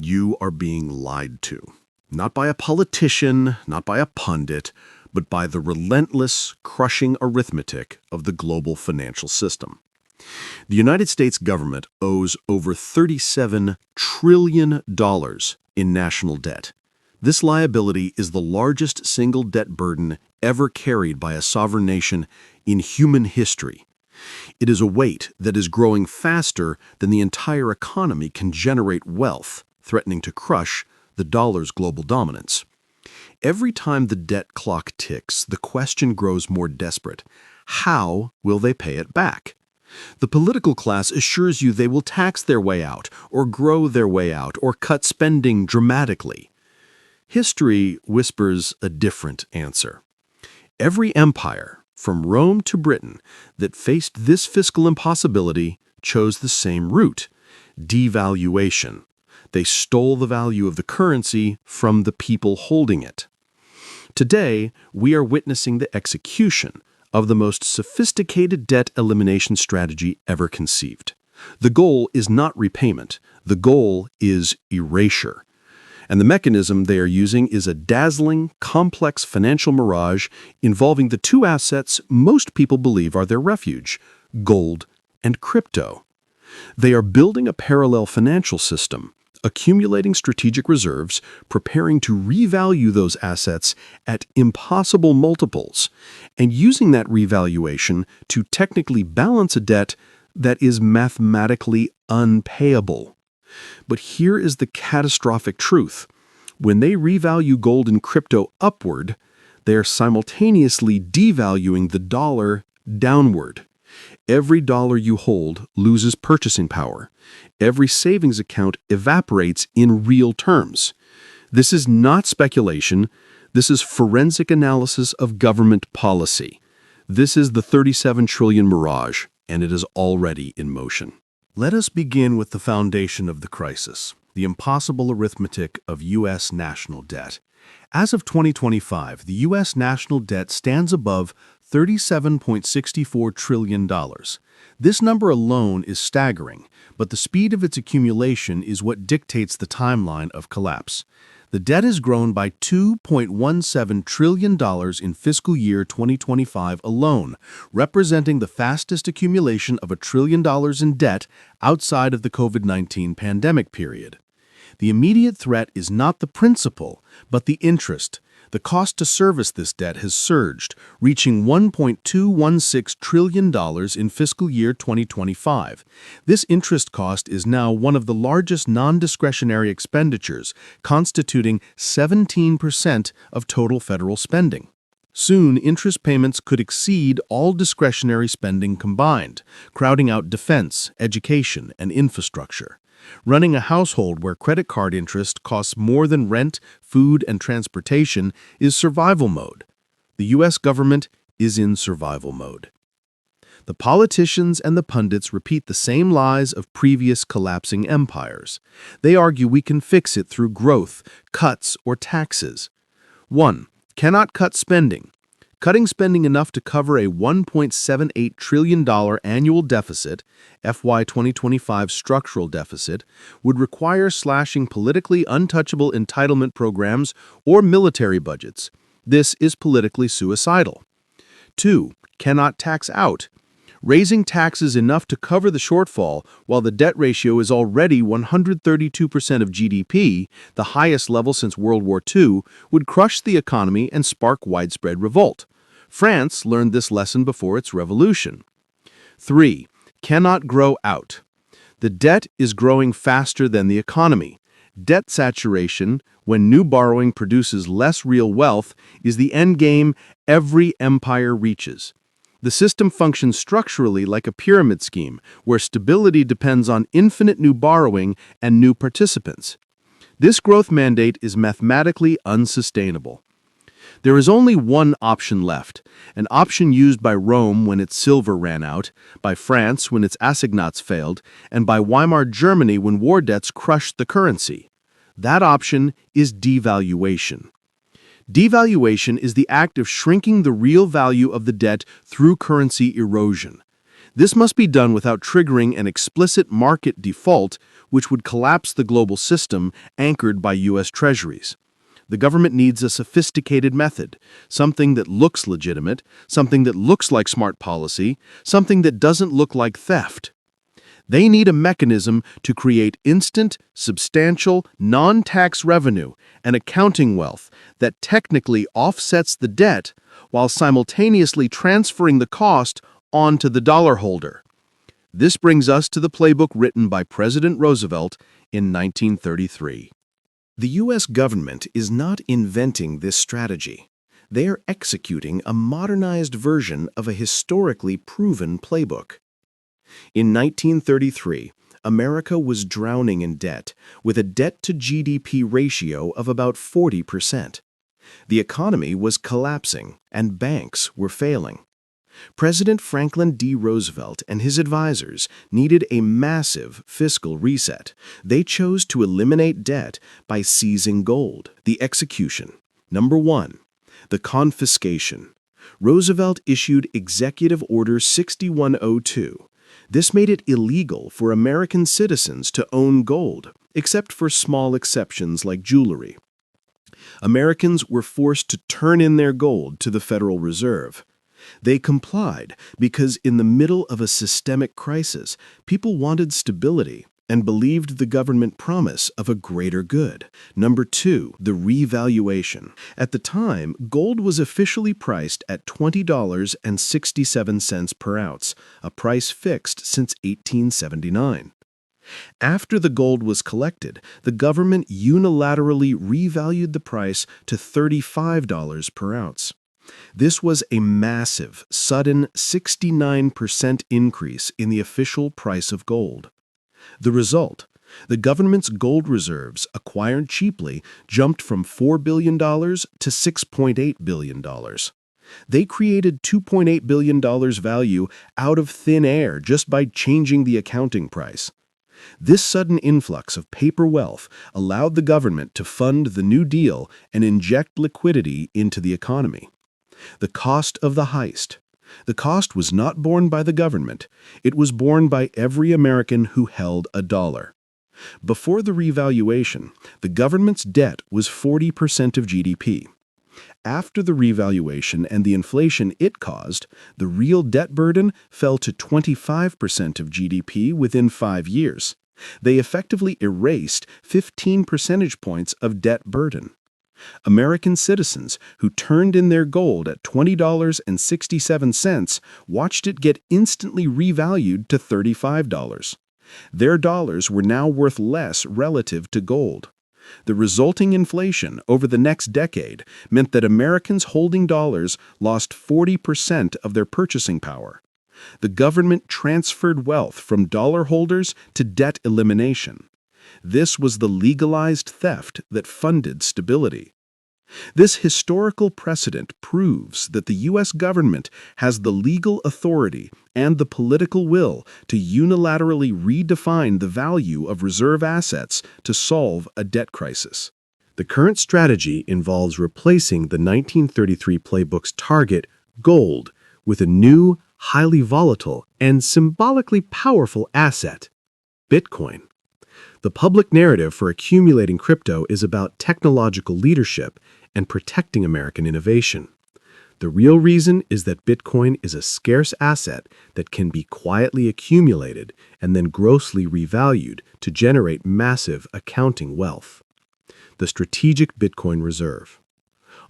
You are being lied to. Not by a politician, not by a pundit, but by the relentless, crushing arithmetic of the global financial system. The United States government owes over $37 trillion in national debt. This liability is the largest single debt burden ever carried by a sovereign nation in human history. It is a weight that is growing faster than the entire economy can generate wealth, threatening to crush the dollar's global dominance. Every time the debt clock ticks, the question grows more desperate. How will they pay it back? The political class assures you they will tax their way out, or grow their way out, or cut spending dramatically. History whispers a different answer. Every empire, from Rome to Britain, that faced this fiscal impossibility chose the same route: devaluation. They stole the value of the currency from the people holding it. Today, we are witnessing the execution of the most sophisticated debt elimination strategy ever conceived. The goal is not repayment. The goal is erasure. And the mechanism they are using is a dazzling, complex financial mirage involving the two assets most people believe are their refuge: gold and crypto. They are building a parallel financial system, accumulating strategic reserves, preparing to revalue those assets at impossible multiples, and using that revaluation to technically balance a debt that is mathematically unpayable. But here is the catastrophic truth. When they revalue gold and crypto upward, they are simultaneously devaluing the dollar downward. Every dollar you hold loses purchasing power. Every savings account evaporates in real terms. This is not speculation. This is forensic analysis of government policy. This is the $37 trillion mirage, and it is already in motion. Let us begin with the foundation of the crisis, the impossible arithmetic of U.S. national debt. As of 2025, the U.S. national debt stands above $37.64 trillion. This number alone is staggering, but the speed of its accumulation is what dictates the timeline of collapse. The debt has grown by $2.17 trillion in fiscal year 2025 alone, representing the fastest accumulation of $1 trillion in debt outside of the COVID-19 pandemic period. The immediate threat is not the principal, but the interest. The cost to service this debt has surged, reaching $1.216 trillion in fiscal year 2025. This interest cost is now one of the largest non-discretionary expenditures, constituting 17% of total federal spending. Soon, interest payments could exceed all discretionary spending combined, crowding out defense, education, and infrastructure. Running a household where credit card interest costs more than rent, food, and transportation is survival mode. The U.S. government is in survival mode. The politicians and the pundits repeat the same lies of previous collapsing empires. They argue we can fix it through growth, cuts, or taxes. 1. Cannot cut spending. Cutting spending enough to cover a $1.78 trillion annual deficit, FY 2025 structural deficit, would require slashing politically untouchable entitlement programs or military budgets. This is politically suicidal. 2. Cannot tax out. Raising taxes enough to cover the shortfall while the debt ratio is already 132% of GDP, the highest level since World War II, would crush the economy and spark widespread revolt. France learned this lesson before its revolution. 3. Cannot grow out. The debt is growing faster than the economy. Debt saturation, when new borrowing produces less real wealth, is the endgame every empire reaches. The system functions structurally like a pyramid scheme, where stability depends on infinite new borrowing and new participants. This growth mandate is mathematically unsustainable. There is only one option left, an option used by Rome when its silver ran out, by France when its assignats failed, and by Weimar Germany when war debts crushed the currency. That option is devaluation. Devaluation is the act of shrinking the real value of the debt through currency erosion. This must be done without triggering an explicit market default, which would collapse the global system anchored by U.S. Treasuries. The government needs a sophisticated method, something that looks legitimate, something that looks like smart policy, something that doesn't look like theft. They need a mechanism to create instant, substantial, non-tax revenue and accounting wealth that technically offsets the debt while simultaneously transferring the cost onto the dollar holder. This brings us to the playbook written by President Roosevelt in 1933. The U.S. government is not inventing this strategy. They are executing a modernized version of a historically proven playbook. In 1933, America was drowning in debt, with a debt-to-GDP ratio of about 40%. The economy was collapsing, and banks were failing. President Franklin D. Roosevelt and his advisors needed a massive fiscal reset. They chose to eliminate debt by seizing gold. The execution. Number 1. The confiscation. Roosevelt issued Executive Order 6102. This made it illegal for American citizens to own gold, except for small exceptions like jewelry. Americans were forced to turn in their gold to the Federal Reserve. They complied because in the middle of a systemic crisis, people wanted stability and believed the government promise of a greater good. Number 2, the revaluation. At the time, gold was officially priced at $20.67 per ounce, a price fixed since 1879. After the gold was collected, the government unilaterally revalued the price to $35 per ounce. This was a massive, sudden 69% increase in the official price of gold. The result, the government's gold reserves, acquired cheaply, jumped from $4 billion to $6.8 billion. They created $2.8 billion value out of thin air just by changing the accounting price. This sudden influx of paper wealth allowed the government to fund the New Deal and inject liquidity into the economy. The cost of the heist. The cost was not borne by the government. It was borne by every American who held a dollar. Before the revaluation, the government's debt was 40% of GDP. After the revaluation and the inflation it caused, the real debt burden fell to 25% of GDP within 5 years. They effectively erased 15 percentage points of debt burden. American citizens who turned in their gold at $20.67 watched it get instantly revalued to $35. Their dollars were now worth less relative to gold. The resulting inflation over the next decade meant that Americans holding dollars lost 40% of their purchasing power. The government transferred wealth from dollar holders to debt elimination. This was the legalized theft that funded stability. This historical precedent proves that the U.S. government has the legal authority and the political will to unilaterally redefine the value of reserve assets to solve a debt crisis. The current strategy involves replacing the 1933 playbook's target, gold, with a new, highly volatile, and symbolically powerful asset, Bitcoin. The public narrative for accumulating crypto is about technological leadership and protecting American innovation. The real reason is that Bitcoin is a scarce asset that can be quietly accumulated and then grossly revalued to generate massive accounting wealth. The Strategic Bitcoin Reserve.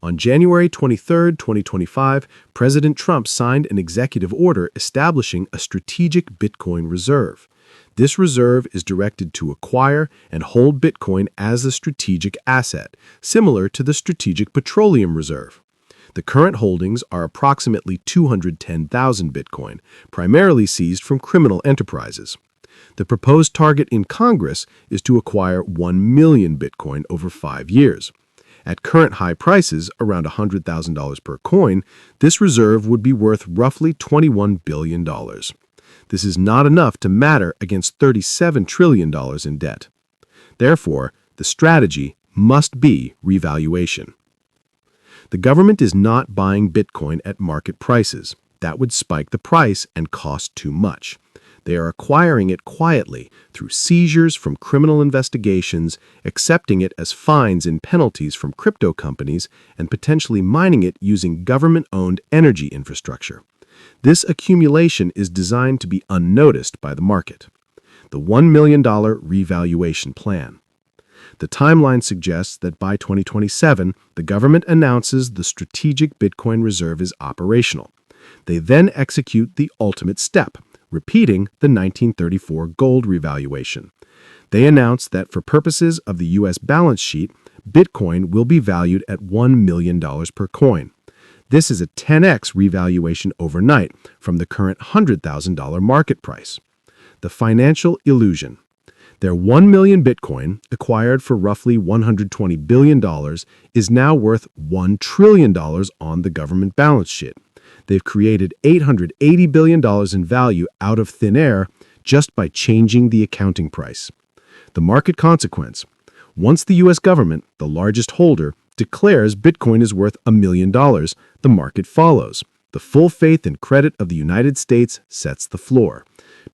On January 23, 2025, President Trump signed an executive order establishing a Strategic Bitcoin Reserve. This reserve is directed to acquire and hold Bitcoin as a strategic asset, similar to the Strategic Petroleum Reserve. The current holdings are approximately 210,000 Bitcoin, primarily seized from criminal enterprises. The proposed target in Congress is to acquire 1 million Bitcoin over 5 years. At current high prices, around $100,000 per coin, this reserve would be worth roughly $21 billion. This is not enough to matter against $37 trillion in debt. Therefore, the strategy must be revaluation. The government is not buying Bitcoin at market prices. That would spike the price and cost too much. They are acquiring it quietly through seizures from criminal investigations, accepting it as fines and penalties from crypto companies, and potentially mining it using government-owned energy infrastructure. This accumulation is designed to be unnoticed by the market. The $1 million revaluation plan. The timeline suggests that by 2027, the government announces the strategic Bitcoin reserve is operational. They then execute the ultimate step, repeating the 1934 gold revaluation. They announce that for purposes of the U.S. balance sheet, Bitcoin will be valued at $1 million per coin. This is a 10x revaluation overnight from the current $100,000 market price. The financial illusion. Their 1 million Bitcoin, acquired for roughly $120 billion, is now worth $1 trillion on the government balance sheet. They've created $880 billion in value out of thin air just by changing the accounting price. The market consequence. Once the U.S. government, the largest holder, declares Bitcoin is worth $1 million, the market follows. The full faith and credit of the United States sets the floor.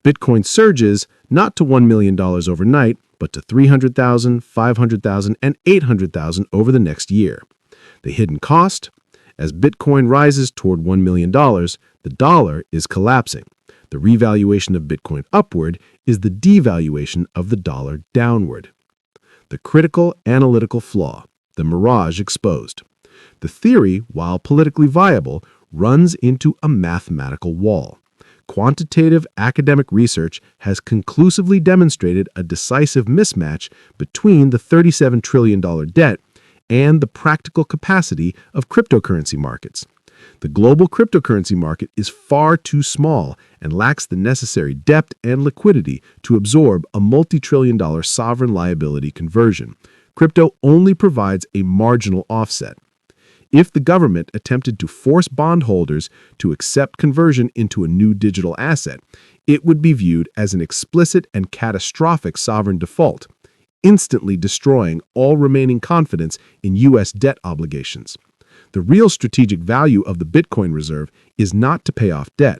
Bitcoin surges not to $1 million overnight, but to 300,000, 500,000, and 800,000 over the next year. The hidden cost? As Bitcoin rises toward $1 million, the dollar is collapsing. The revaluation of Bitcoin upward is the devaluation of the dollar downward. The critical analytical flaw, the Mirage exposed. The theory, while politically viable, runs into a mathematical wall. Quantitative academic research has conclusively demonstrated a decisive mismatch between the $37 trillion debt and the practical capacity of cryptocurrency markets. The global cryptocurrency market is far too small and lacks the necessary depth and liquidity to absorb a multi-trillion-dollar sovereign liability conversion. Crypto only provides a marginal offset. If the government attempted to force bondholders to accept conversion into a new digital asset, it would be viewed as an explicit and catastrophic sovereign default, instantly destroying all remaining confidence in U.S. debt obligations. The real strategic value of the Bitcoin reserve is not to pay off debt,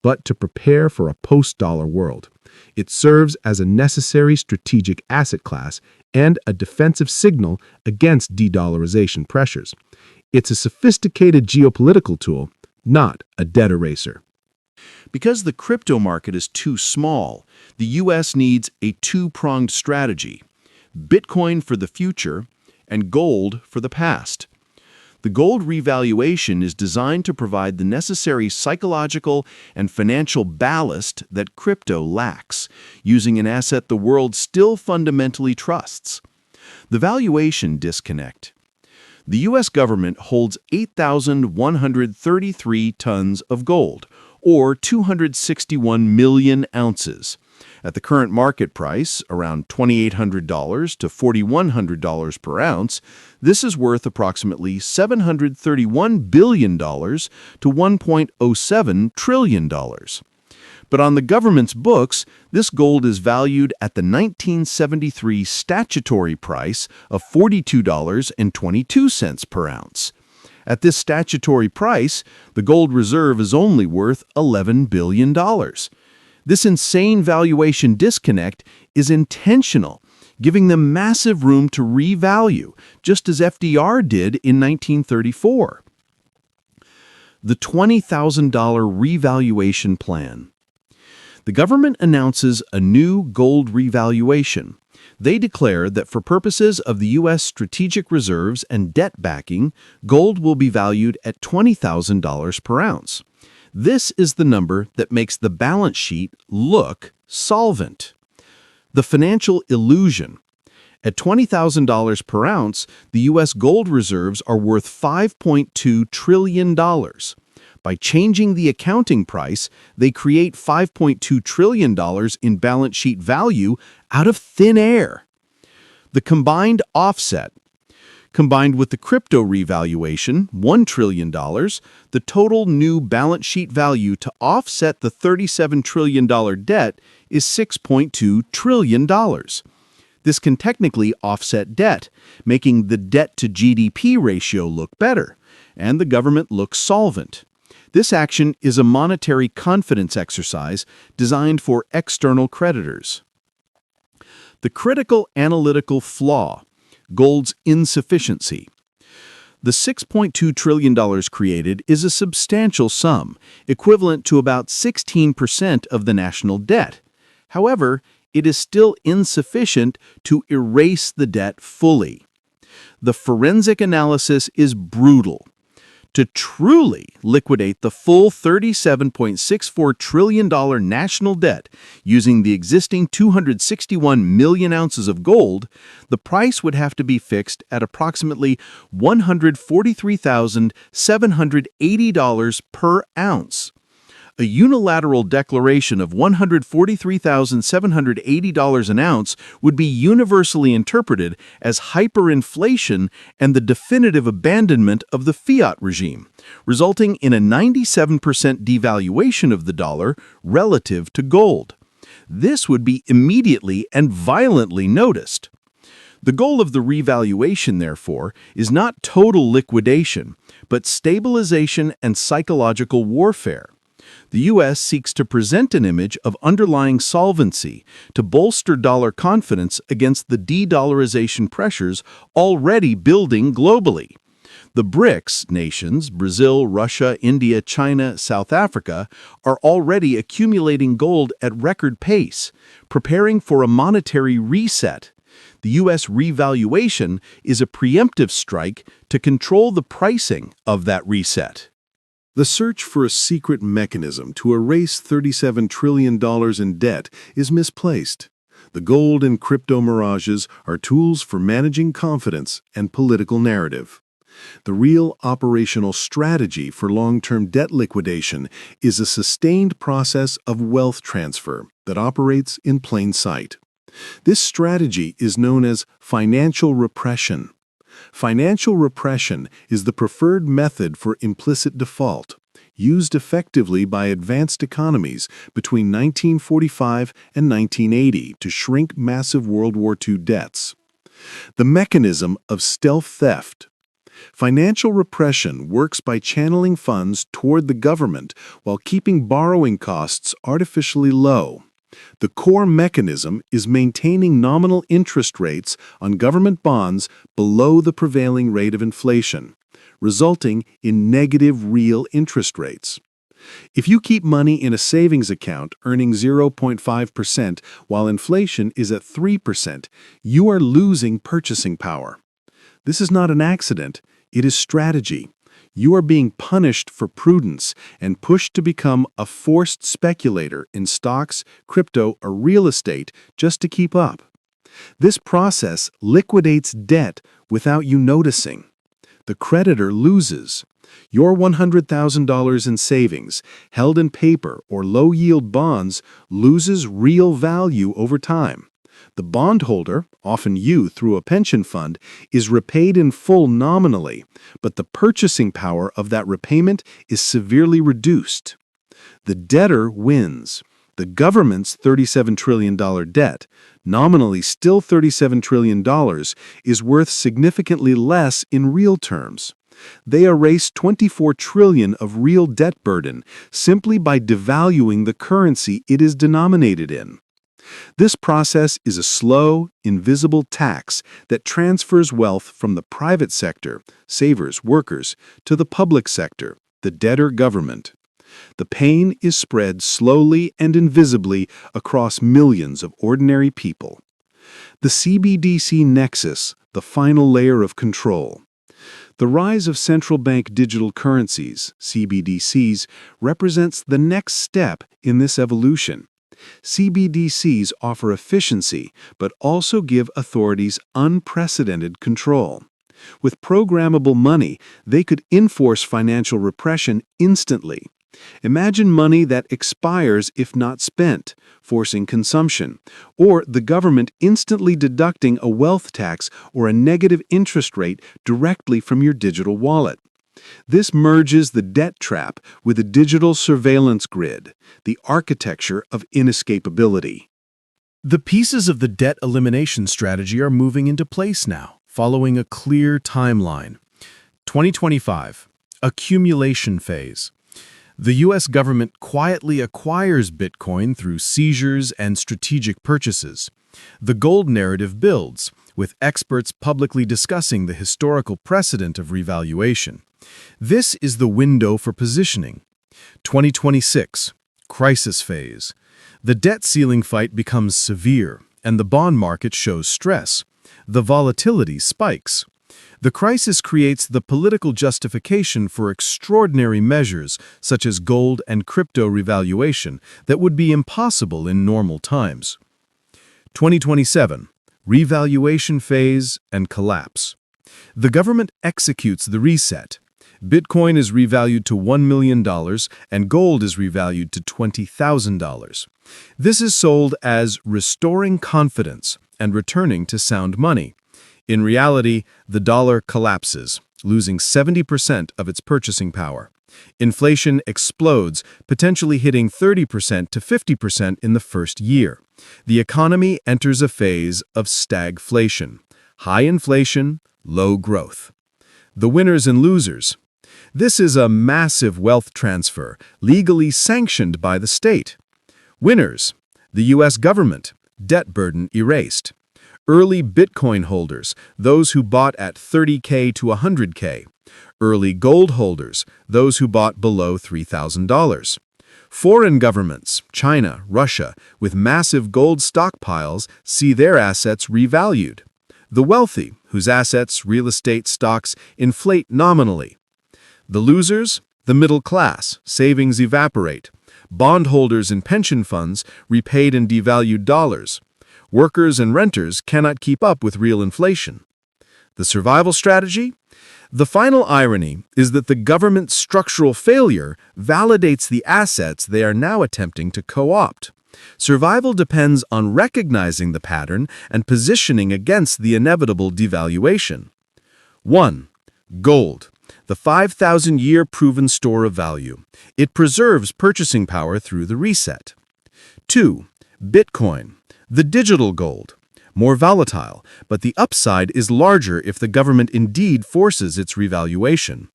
but to prepare for a post-dollar world. It serves as a necessary strategic asset class and a defensive signal against de-dollarization pressures. It's a sophisticated geopolitical tool, not a debt eraser. Because the crypto market is too small, the U.S. needs a two-pronged strategy: Bitcoin for the future and gold for the past. The gold revaluation is designed to provide the necessary psychological and financial ballast that crypto lacks, using an asset the world still fundamentally trusts. The valuation disconnect. The U.S. government holds 8,133 tons of gold, or 261 million ounces. At the current market price, around $2,800 to $4,100 per ounce, this is worth approximately $731 billion to $1.07 trillion. But on the government's books, this gold is valued at the 1973 statutory price of $42.22 per ounce. At this statutory price, the gold reserve is only worth $11 billion. This insane valuation disconnect is intentional, giving them massive room to revalue, just as FDR did in 1934. The $20,000 revaluation plan. The government announces a new gold revaluation. They declare that for purposes of the U.S. strategic reserves and debt backing, gold will be valued at $20,000 per ounce. This is the number that makes the balance sheet look solvent. The financial illusion. At $20,000 per ounce, the U.S. gold reserves are worth $5.2 trillion. By changing the accounting price, they create $5.2 trillion in balance sheet value out of thin air. The combined offset. Combined with the crypto revaluation, $1 trillion, the total new balance sheet value to offset the $37 trillion debt is $6.2 trillion. This can technically offset debt, making the debt-to-GDP ratio look better, and the government looks solvent. This action is a monetary confidence exercise designed for external creditors. The critical analytical flaw, gold's insufficiency. The $6.2 trillion created is a substantial sum, equivalent to about 16% of the national debt. However, it is still insufficient to erase the debt fully. The forensic analysis is brutal. To truly liquidate the full $37.64 trillion national debt using the existing 261 million ounces of gold, the price would have to be fixed at approximately $143,780 per ounce. A unilateral declaration of $143,780 an ounce would be universally interpreted as hyperinflation and the definitive abandonment of the fiat regime, resulting in a 97% devaluation of the dollar relative to gold. This would be immediately and violently noticed. The goal of the revaluation, therefore, is not total liquidation, but stabilization and psychological warfare. The U.S. seeks to present an image of underlying solvency to bolster dollar confidence against the de-dollarization pressures already building globally. The BRICS nations, Brazil, Russia, India, China, South Africa, are already accumulating gold at record pace, preparing for a monetary reset. The U.S. revaluation is a preemptive strike to control the pricing of that reset. The search for a secret mechanism to erase $37 trillion in debt is misplaced. The gold and crypto mirages are tools for managing confidence and political narrative. The real operational strategy for long-term debt liquidation is a sustained process of wealth transfer that operates in plain sight. This strategy is known as financial repression. Financial repression is the preferred method for implicit default, used effectively by advanced economies between 1945 and 1980 to shrink massive World War II debts. The mechanism of stealth theft. Financial repression works by channeling funds toward the government while keeping borrowing costs artificially low. The core mechanism is maintaining nominal interest rates on government bonds below the prevailing rate of inflation, resulting in negative real interest rates. If you keep money in a savings account earning 0.5% while inflation is at 3%, you are losing purchasing power. This is not an accident, it is strategy. You are being punished for prudence and pushed to become a forced speculator in stocks, crypto, or real estate just to keep up. This process liquidates debt without you noticing. The creditor loses. Your $100,000 in savings, held in paper or low-yield bonds, loses real value over time. The bondholder, often you through a pension fund, is repaid in full nominally, but the purchasing power of that repayment is severely reduced. The debtor wins. The government's $37 trillion debt, nominally still $37 trillion, is worth significantly less in real terms. They erase $24 trillion of real debt burden simply by devaluing the currency it is denominated in. This process is a slow, invisible tax that transfers wealth from the private sector, savers, workers, to the public sector, the debtor government. The pain is spread slowly and invisibly across millions of ordinary people. The CBDC nexus, the final layer of control. The rise of central bank digital currencies, CBDCs, represents the next step in this evolution. CBDCs offer efficiency, but also give authorities unprecedented control. With programmable money, they could enforce financial repression instantly. Imagine money that expires if not spent, forcing consumption, or the government instantly deducting a wealth tax or a negative interest rate directly from your digital wallet. This merges the debt trap with a digital surveillance grid, the architecture of inescapability. The pieces of the debt elimination strategy are moving into place now, following a clear timeline. 2025, accumulation phase. The U.S. government quietly acquires Bitcoin through seizures and strategic purchases. The gold narrative builds, with experts publicly discussing the historical precedent of revaluation. This is the window for positioning. 2026, crisis phase. The debt ceiling fight becomes severe, and the bond market shows stress. The volatility spikes. The crisis creates the political justification for extraordinary measures such as gold and crypto revaluation that would be impossible in normal times. 2027, revaluation phase and collapse. The government executes the reset. Bitcoin is revalued to $1 million and gold is revalued to $20,000. This is sold as restoring confidence and returning to sound money. In reality, the dollar collapses, losing 70% of its purchasing power. Inflation explodes, potentially hitting 30% to 50% in the first year. The economy enters a phase of stagflation. High inflation, low growth. The winners and losers. This is a massive wealth transfer, legally sanctioned by the state. Winners: the U.S. government, debt burden erased. Early Bitcoin holders, those who bought at $30K to $100K. Early gold holders, those who bought below $3,000. Foreign governments, China, Russia, with massive gold stockpiles, see their assets revalued. The wealthy, whose assets, real estate, stocks, inflate nominally. The losers, the middle class, savings evaporate. Bondholders and pension funds repaid in devalued dollars. Workers and renters cannot keep up with real inflation. The survival strategy? The final irony is that the government's structural failure validates the assets they are now attempting to co-opt. Survival depends on recognizing the pattern and positioning against the inevitable devaluation. 1. Gold, the 5,000-year proven store of value. It preserves purchasing power through the reset. 2. Bitcoin, the digital gold. More volatile, but the upside is larger if the government indeed forces its revaluation.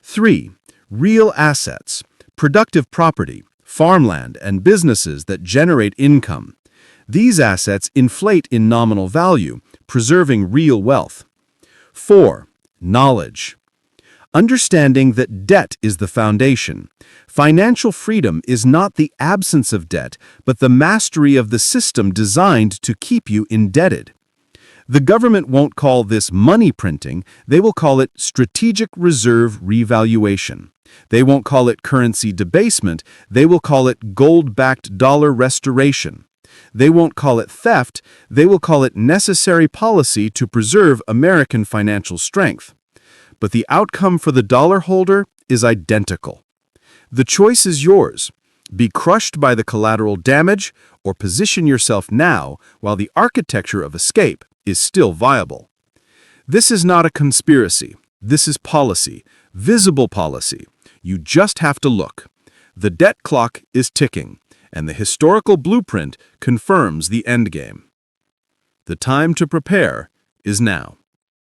3. Real assets, productive property, farmland, and businesses that generate income. These assets inflate in nominal value, preserving real wealth. 4. Knowledge. Understanding that debt is the foundation. Financial freedom is not the absence of debt, but the mastery of the system designed to keep you indebted. The government won't call this money printing, they will call it strategic reserve revaluation. They won't call it currency debasement, they will call it gold-backed dollar restoration. They won't call it theft, they will call it necessary policy to preserve American financial strength. But the outcome for the dollar holder is identical. The choice is yours. Be crushed by the collateral damage or position yourself now while the architecture of escape is still viable. This is not a conspiracy. This is policy, visible policy. You just have to look. The debt clock is ticking, and the historical blueprint confirms the endgame. The time to prepare is now.